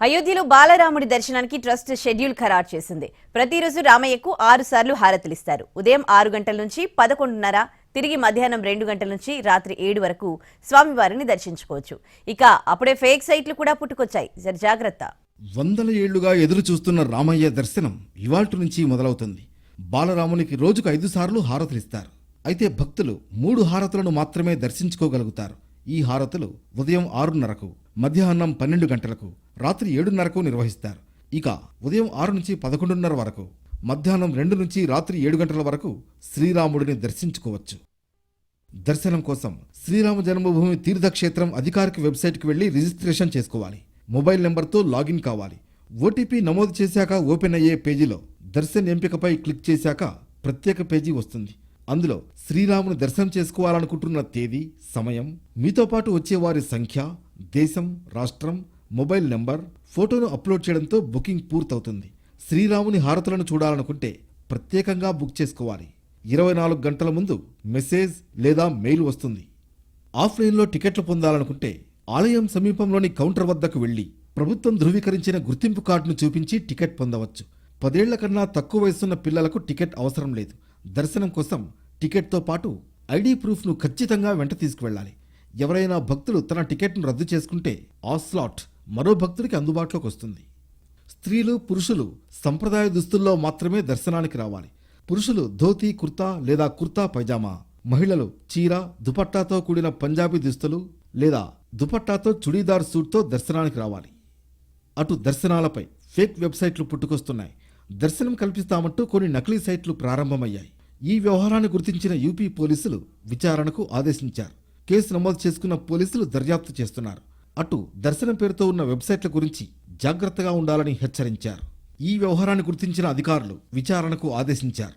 అయోధ్యలో బాలరాముడి దర్శనానికి trust schedule ఖరారు చేసింది. ప్రతిరోజు రామయ్యకు 6 సార్లు హారతులిస్తారు. ఉదయం 6 గంటల నుంచి 11:30, తిరిగి మధ్యాహ్నం 2 గంటల నుంచి రాత్రి 7 వరకు స్వామివారిని దర్శించుకోవచ్చు. ఇక అప్పుడే ఫేక్ సైట్లు కూడా పుట్టుకొచ్చాయి. జాగ్రత్త. వందల ఏళ్లుగా ఎదురు చూస్తున్న రామయ్య దర్శనం ఇవాల్టి నుంచి మొదలవుతుంది. బాలరామునికి రోజుకు 5 సార్లు హారతులిస్తారు. అయితే భక్తులు 3 హారతులను మాత్రమే దర్శించుకోగలుగుతారు. ఈ హారతులు ఉదయం 6:30కు, మధ్యాహ్నం 12 గంటలకు, రాత్రి 7:30కు నిర్వహిస్తారు. ఇక ఉదయం 6 నుంచి 11:30 వరకు, మధ్యాహ్నం 2 నుంచి రాత్రి 7 గంటల వరకు శ్రీరాముడిని దర్శించుకోవచ్చు. దర్శనం కోసం శ్రీరామ జన్మభూమి తీర్థక్షేత్రం అధికారిక వెబ్సైట్కి వెళ్లి రిజిస్ట్రేషన్ చేసుకోవాలి. మొబైల్ నెంబర్తో లాగిన్ కావాలి. ఓటీపీ నమోదు చేశాక ఓపెన్ అయ్యే పేజీలో దర్శన్ ఎంపికపై క్లిక్ చేశాక ప్రత్యేక పేజీ వస్తుంది. అందులో శ్రీరాముని దర్శనం చేసుకోవాలనుకుంటున్న తేదీ, సమయం, మీతో పాటు వచ్చేవారి సంఖ్య, దేశం, రాష్ట్రం, మొబైల్ నెంబర్, ఫోటోను అప్లోడ్ చేయడంతో బుకింగ్ పూర్తవుతుంది. శ్రీరాముని హారతులను చూడాలనుకుంటే ప్రత్యేకంగా బుక్ చేసుకోవాలి. 24 గంటల ముందు మెసేజ్ లేదా మెయిల్ వస్తుంది. ఆఫ్లైన్లో టికెట్లు పొందాలనుకుంటే ఆలయం సమీపంలోని కౌంటర్ వద్దకు వెళ్లి ప్రభుత్వం ధృవీకరించిన గుర్తింపు కార్డును చూపించి టికెట్ పొందవచ్చు. 10 ఏళ్ల కన్నా తక్కువ వయసున్న పిల్లలకు టికెట్ అవసరం లేదు. దర్శనం కోసం టికెట్తో పాటు ఐడి ప్రూఫ్ను ఖచ్చితంగా వెంట తీసుకువెళ్ళాలి. ఎవరైనా భక్తులు తన టికెట్ను రద్దు చేసుకుంటే ఆ స్లాట్ మరో భక్తుడికి అందుబాటులోకి వస్తుంది. స్త్రీలు, పురుషులు సంప్రదాయ దుస్తుల్లో మాత్రమే దర్శనానికి రావాలి. పురుషులు ధోతీ, కుర్తా లేదా కుర్తా పైజామా, మహిళలు చీర, దుపట్టాతో కూడిన పంజాబీ దుస్తులు లేదా దుపట్టాతో చుడీదార్ సూట్తో దర్శనానికి రావాలి. అటు దర్శనాలపై ఫేక్ వెబ్సైట్లు పుట్టుకొస్తున్నాయి. దర్శనం కల్పిస్తామంటూ కొన్ని నకిలీ సైట్లు ప్రారంభమయ్యాయి. ఈ వ్యవహారాన్ని గుర్తించిన యూపీ పోలీసులు విచారణకు ఆదేశించారు. కేసు నమోదు చేసుకున్న పోలీసులు దర్యాప్తు చేస్తున్నారు. అటు దర్శనం పేరుతో ఉన్న వెబ్సైట్ల గురించి జాగ్రత్తగా ఉండాలని హెచ్చరించారు. ఈ వ్యవహారాన్ని గుర్తించిన అధికారులు విచారణకు ఆదేశించారు.